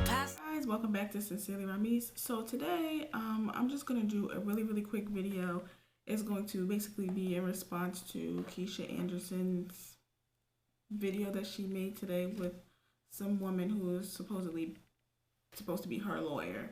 Guys, welcome back to Sincerely Ramis. So today, I'm just gonna do a really quick video. It's going to basically be in response to Keesha Anderson's video that she made today with some woman who is supposedly supposed to be her lawyer.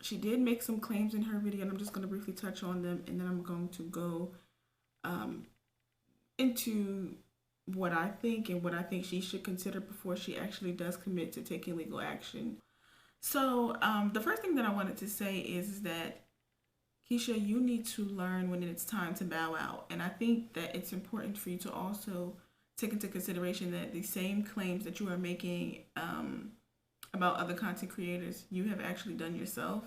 She did make some claims in her video, and I'm just going to briefly touch on them, and then I'm going to go into what I think and what I think she should consider before she actually does commit to taking legal action. So the first thing that I wanted to say is that, Keesha, you need to learn when it's time to bow out. And I think that it's important for you to also take into consideration that the same claims that you are making about other content creators, you have actually done yourself.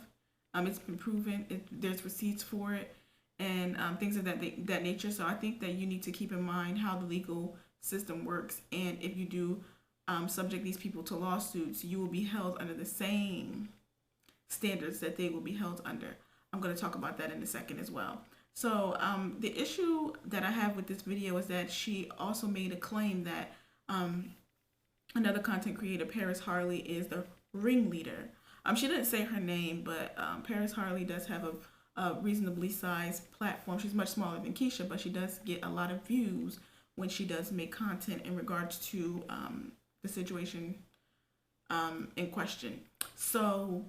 It's been proven. There's receipts for it and things of that nature. So I think that you need to keep in mind how the legal system works. And if you do subject these people to lawsuits, you will be held under the same standards that they will be held under. I'm going to talk about that in a second as well. So the issue that I have with this video is that she also made a claim that another content creator, Paris Harley, is the ringleader. She didn't say her name, but Paris Harley does have a reasonably sized platform. She's much smaller than Keesha, but she does get a lot of views when she does make content in regards to the situation in question. So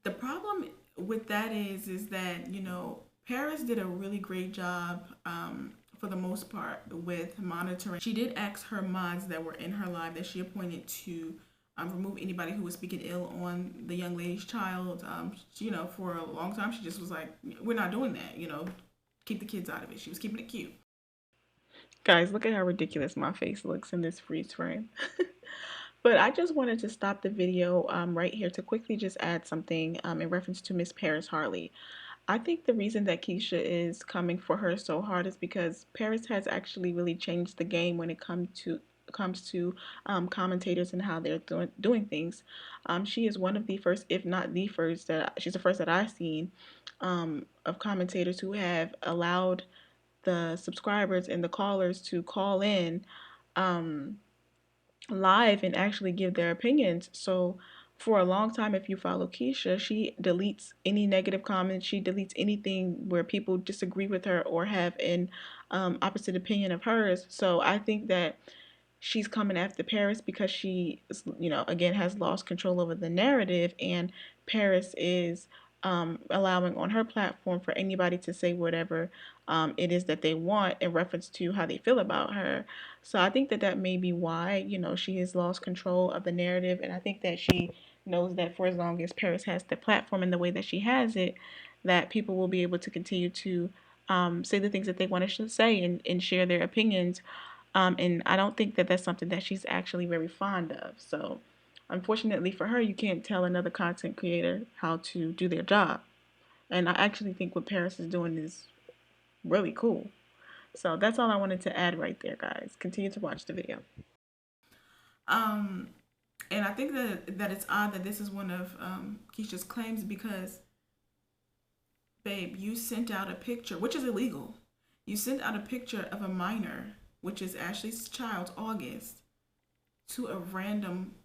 the problem with that is that, you know, Paris did a really great job for the most part with monitoring. She did ask her mods that were in her live that she appointed to remove anybody who was speaking ill on the young lady's child. You know, for a long time she just was like, we're not doing that, you know, keep the kids out of it. She was keeping it cute. Guys, look at how ridiculous my face looks in this freeze frame. But I just wanted to stop the video right here to quickly just add something in reference to Miss Paris Harley. I think the reason that Keesha is coming for her so hard is because Paris has actually really changed the game when it comes to commentators and how they're doing things. She is one of the first, if not the first, she's the first that I've seen of commentators who have allowed the subscribers and the callers to call in live and actually give their opinions. So for a long time, if you follow Keesha, she deletes any negative comments. She deletes anything where people disagree with her or have an opposite opinion of hers. So I think that she's coming after Paris because she, you know, again, has lost control over the narrative, and Paris is allowing on her platform for anybody to say whatever it is that they want in reference to how they feel about her. So I think that that may be why, you know, she has lost control of the narrative, and I think that she knows that for as long as Paris has the platform in the way that she has it, that people will be able to continue to say the things that they want to say and share their opinions. And I don't think that that's something that she's actually very fond of. So unfortunately for her, you can't tell another content creator how to do their job. And I actually think what Paris is doing is really cool. So that's all I wanted to add right there, guys. Continue to watch the video. Um, and I think that it's odd that this is one of Keesha's claims because, babe, you sent out a picture, which is illegal. You sent out a picture of a minor, which is Ashley's child, August, to a random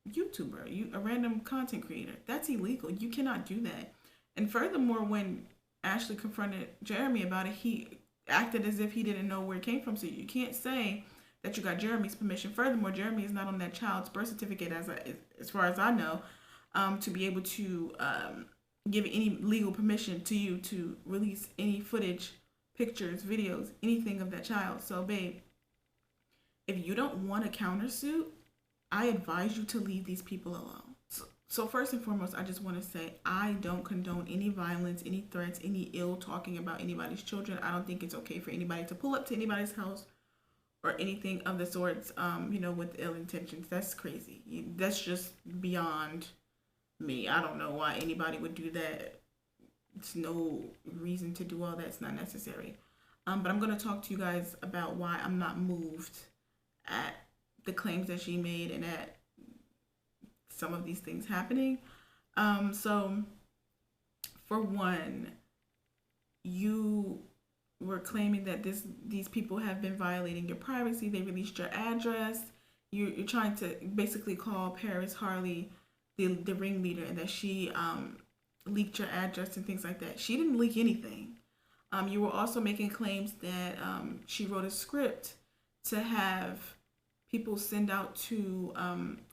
YouTuber, a random content creator. That's illegal. You cannot do that. And furthermore, when Ashley confronted Jeremy about it, he acted as if he didn't know where it came from. So you can't say that you got Jeremy's permission. Furthermore, Jeremy is not on that child's birth certificate, as far as I know, to be able to give any legal permission to you to release any footage, pictures, videos, anything of that child. So, babe, if you don't want a countersuit, I advise you to leave these people alone. So first and foremost, I just want to say I don't condone any violence, any threats, any ill talking about anybody's children. I don't think it's okay for anybody to pull up to anybody's house or anything of the sorts, you know, with ill intentions. That's crazy. That's just beyond me. I don't know why anybody would do that. It's no reason to do all that. It's not necessary. But I'm going to talk to you guys about why I'm not moved at the claims that she made and at some of these things happening. So for one, you were claiming that these people have been violating your privacy. They released your address. You're trying to basically call Paris Harley the ringleader, and that she leaked your address and things like that. She didn't leak anything. You were also making claims that she wrote a script to have people send out to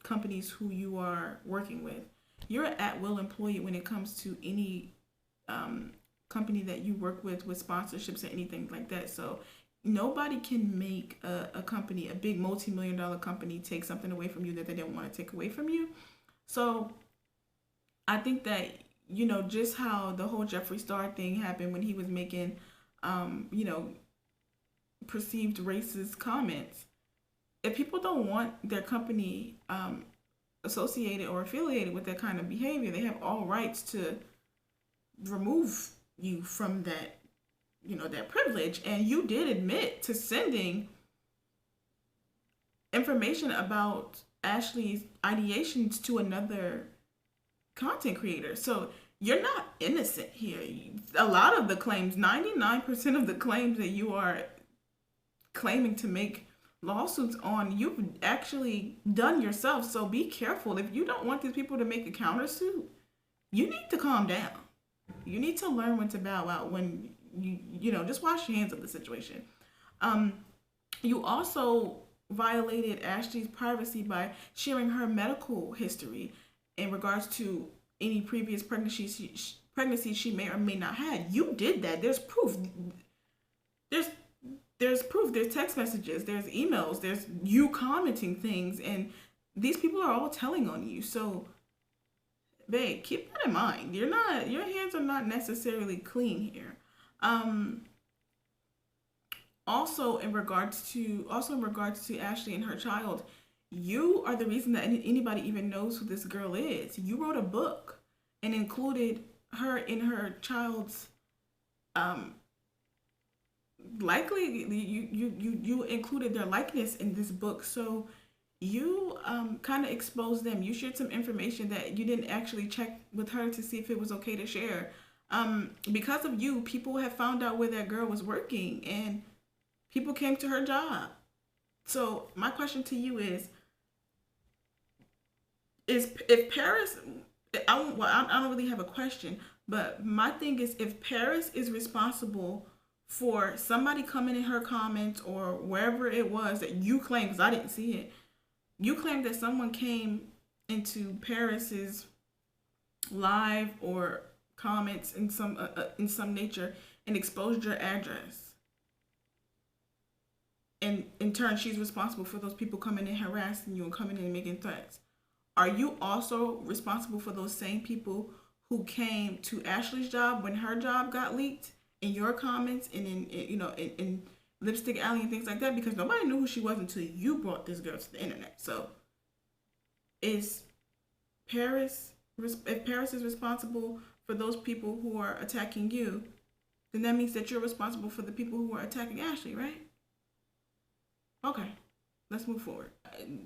companies who you are working with. You're an at-will employee when it comes to any company that you work with sponsorships or anything like that. So nobody can make a company, a big multi-million-dollar company, take something away from you that they didn't want to take away from you. So I think that, just how the whole Jeffree Star thing happened when he was making, perceived racist comments. If people don't want their company associated or affiliated with that kind of behavior, they have all rights to remove you from that, that privilege. And you did admit to sending information about Ashley's ideations to another content creator. So you're not innocent here. A lot of the claims, 99% of the claims that you are claiming to make lawsuits on, you've actually done yourself. So be careful. If you don't want these people to make a countersuit, you need to calm down. You need to learn when to bow out, when just wash your hands of the situation. You also violated Ashley's privacy by sharing her medical history in regards to any previous pregnancies she may or may not had. You did that. There's proof. There's proof. There's text messages. There's emails. There's you commenting things, and these people are all telling on you. So, babe, keep that in mind. Your hands are not necessarily clean here. Also in regards to Ashley and her child, you are the reason that anybody even knows who this girl is. You wrote a book and included her in her child's likely you included their likeness in this book. So you kind of exposed them. You shared some information that you didn't actually check with her to see if it was okay to share. Because of you, people have found out where that girl was working, and people came to her job. So my question to you is if Paris, I don't really have a question, but my thing is, if Paris is responsible for somebody coming in her comments or wherever it was that you claim, because I didn't see it, you claim that someone came into Paris's live or comments in some nature and exposed your address, and in turn she's responsible for those people coming in harassing you and coming in and making threats. Are you also responsible for those same people who came to Ashley's job when her job got leaked in your comments and in Lipstick Alley and things like that? Because nobody knew who she was until you brought this girl to the internet. So if Paris is responsible for those people who are attacking you, then that means that you're responsible for the people who are attacking Ashley, right? Okay, let's move forward.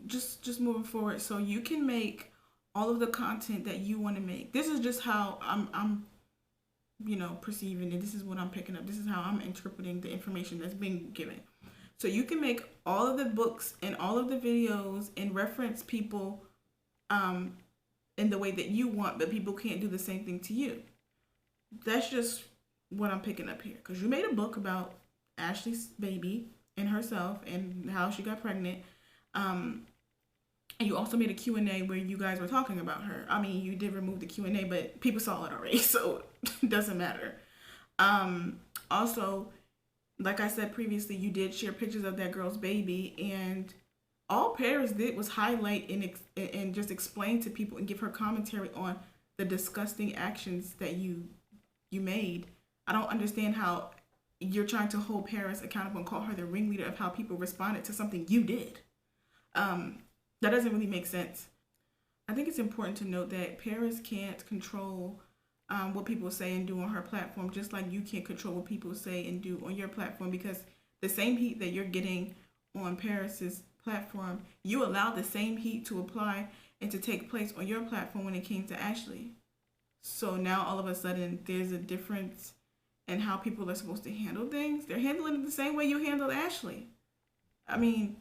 Just moving forward, so you can make all of the content that you want to make. This is just how I'm perceiving it. This is what I'm picking up. This is how I'm interpreting the information that's being given. So you can make all of the books and all of the videos and reference people in the way that you want, but people can't do the same thing to you. That's just what I'm picking up here. Because you made a book about Ashley's baby and herself and how she got pregnant. And you also made a Q&A where you guys were talking about her. I mean, you did remove the Q&A, but people saw it already, so it doesn't matter. Also, like I said previously, you did share pictures of that girl's baby, and all Paris did was highlight and just explain to people and give her commentary on the disgusting actions that you made. I don't understand how you're trying to hold Paris accountable and call her the ringleader of how people responded to something you did. That doesn't really make sense. I think it's important to note that Paris can't control what people say and do on her platform, just like you can't control what people say and do on your platform, because the same heat that you're getting on Paris's platform, you allowed the same heat to apply and to take place on your platform when it came to Ashley. So now all of a sudden there's a difference and how people are supposed to handle things, they're handling it the same way you handled Ashley. I mean,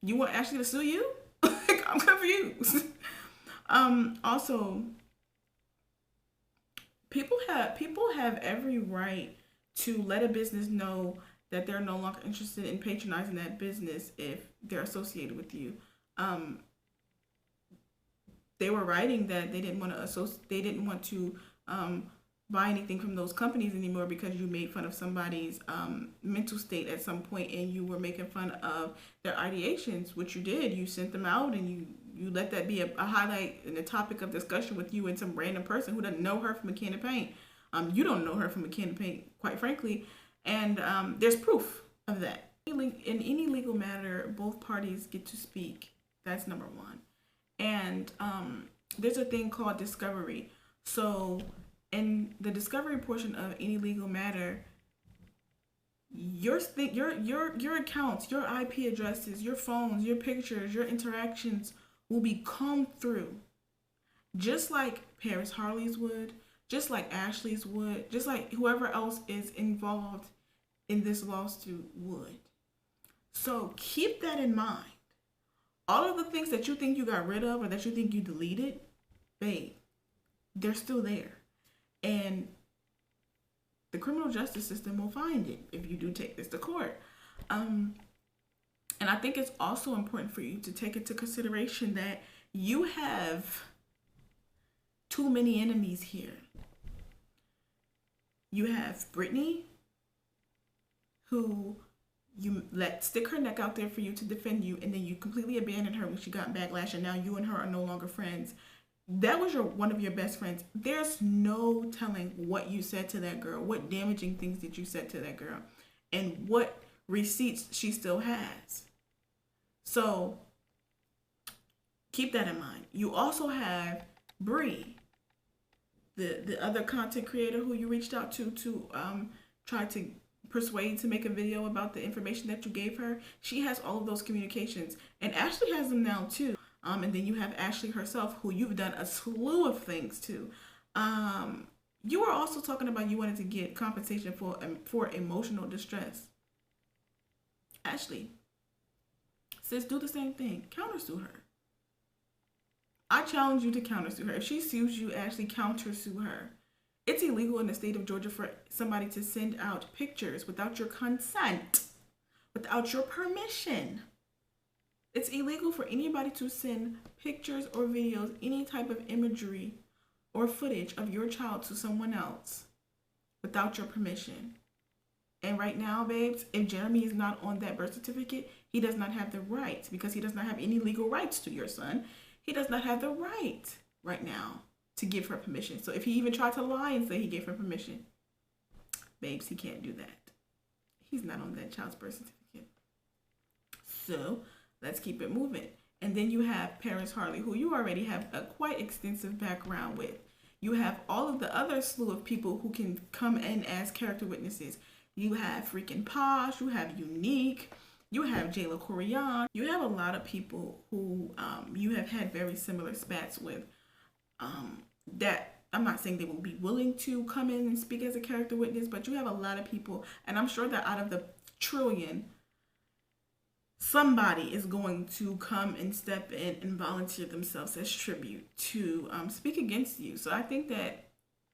you want Ashley to sue you? Like, I'm confused. Also, people have every right to let a business know that they're no longer interested in patronizing that business if they're associated with you. Um, they were writing that they didn't want to buy anything from those companies anymore because you made fun of somebody's mental state at some point and you were making fun of their ideations, which you did. You sent them out and you let that be a highlight and a topic of discussion with you and some random person who doesn't know her from a can of paint. You don't know her from a can of paint, quite frankly, and there's proof of that. In any legal matter, both parties get to speak. That's number one. And there's a thing called discovery. So in the discovery portion of any legal matter, your accounts, your IP addresses, your phones, your pictures, your interactions will be combed through, just like Paris Harley's would, just like Ashley's would, just like whoever else is involved in this lawsuit would. So keep that in mind. All of the things that you think you got rid of or that you think you deleted, babe, they're still there. And the criminal justice system will find it if you do take this to court. And I think it's also important for you to take into consideration that you have too many enemies here. You have Brittany, who you let stick her neck out there for you to defend you, and then you completely abandoned her when she got backlash, and now you and her are no longer friends. That was one of your best friends. There's no telling what you said to that girl, what damaging things did you said to that girl, and what receipts she still has. So keep that in mind. You also have Bree, the other content creator who you reached out to try to persuade to make a video about the information that you gave her. She has all of those communications, and Ashley has them now too. And then you have Ashley herself, who you've done a slew of things to. You were also talking about you wanted to get compensation for emotional distress. Ashley, sis, do the same thing. Countersue her. I challenge you to countersue her. If she sues you, Ashley, countersue her. It's illegal in the state of Georgia for somebody to send out pictures without your consent, without your permission. It's illegal for anybody to send pictures or videos, any type of imagery or footage of your child to someone else without your permission. And right now, babes, if Jeremy is not on that birth certificate, he does not have the rights, because he does not have any legal rights to your son. He does not have the right now to give her permission. So if he even tried to lie and say he gave her permission, babes, he can't do that. He's not on that child's birth certificate. So let's keep it moving. And then you have Paris Harley, who you already have a quite extensive background with. You have all of the other slew of people who can come in as character witnesses. You have freaking Posh, you have Unique, you have Jayla Corian. You have a lot of people who you have had very similar spats with. That I'm not saying they will be willing to come in and speak as a character witness, but you have a lot of people, and I'm sure that out of the trillion, somebody is going to come and step in and volunteer themselves as tribute to speak against you. So I think that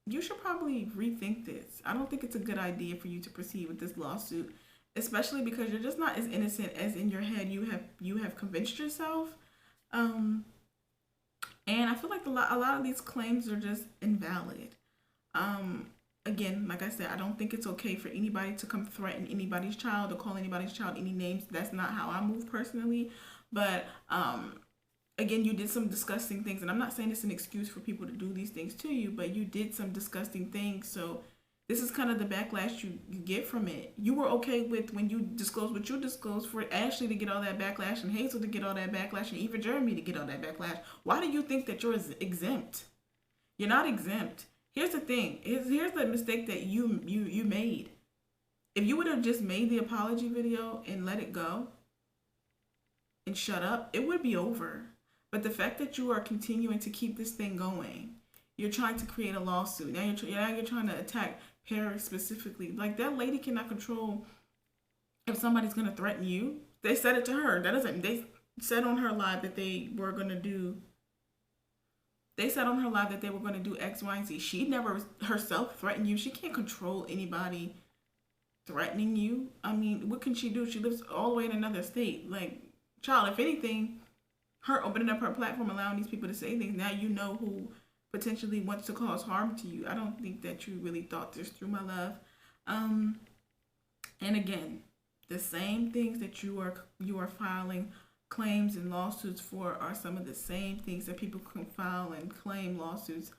you should probably rethink this. I don't think it's a good idea for you to proceed with this lawsuit, especially because you're just not as innocent as in your head you have convinced yourself. And I feel like a lot of these claims are just invalid. Again, like I said, I don't think it's okay for anybody to come threaten anybody's child or call anybody's child any names. That's not how I move personally. But again, you did some disgusting things. And I'm not saying it's an excuse for people to do these things to you, but you did some disgusting things. So this is kind of the backlash you get from it. You were okay with, when you disclosed what you disclosed, for Ashley to get all that backlash and Hazel to get all that backlash and even Jeremy to get all that backlash. Why do you think that you're exempt? You're not exempt. Here's the thing. Here's the mistake that you made. If you would have just made the apology video and let it go and shut up, it would be over. But the fact that you are continuing to keep this thing going, you're trying to create a lawsuit. Now you're trying to attack Paris specifically. Like, that lady cannot control if somebody's gonna threaten you. They said it to her. That doesn't. They said on her live that they were gonna do. They said on her live that they were gonna do X, Y, and Z. She never herself threatened you. She can't control anybody threatening you. I mean, what can she do? She lives all the way in another state. Like, child, if anything, her opening up her platform, allowing these people to say things, now you know who potentially wants to cause harm to you. I don't think that you really thought this through, my love. And again, the same things that you are filing claims and lawsuits for are some of the same things that people can file and claim lawsuits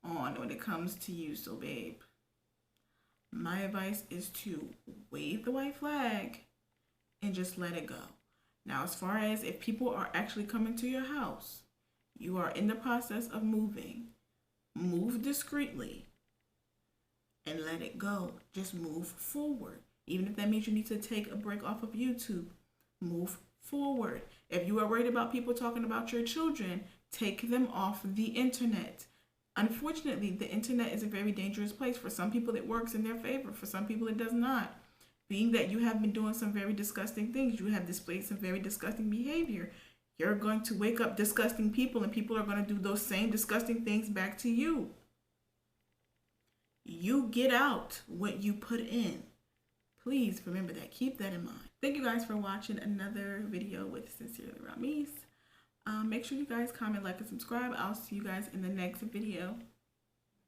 on when it comes to you. So, babe, my advice is to wave the white flag and just let it go. Now, as far as if people are actually coming to your house, you are in the process of moving, move discreetly and let it go. Just move forward. Even if that means you need to take a break off of YouTube, move forward. If you are worried about people talking about your children, take them off the internet. Unfortunately, the internet is a very dangerous place. For some people, it works in their favor. For some people, it does not. Being that you have been doing some very disgusting things, you have displayed some very disgusting behavior, you're going to wake up disgusting people, and people are going to do those same disgusting things back to you. You get out what you put in. Please remember that. Keep that in mind. Thank you guys for watching another video with Sincerely Ramis. Make sure you guys comment, like, and subscribe. I'll see you guys in the next video.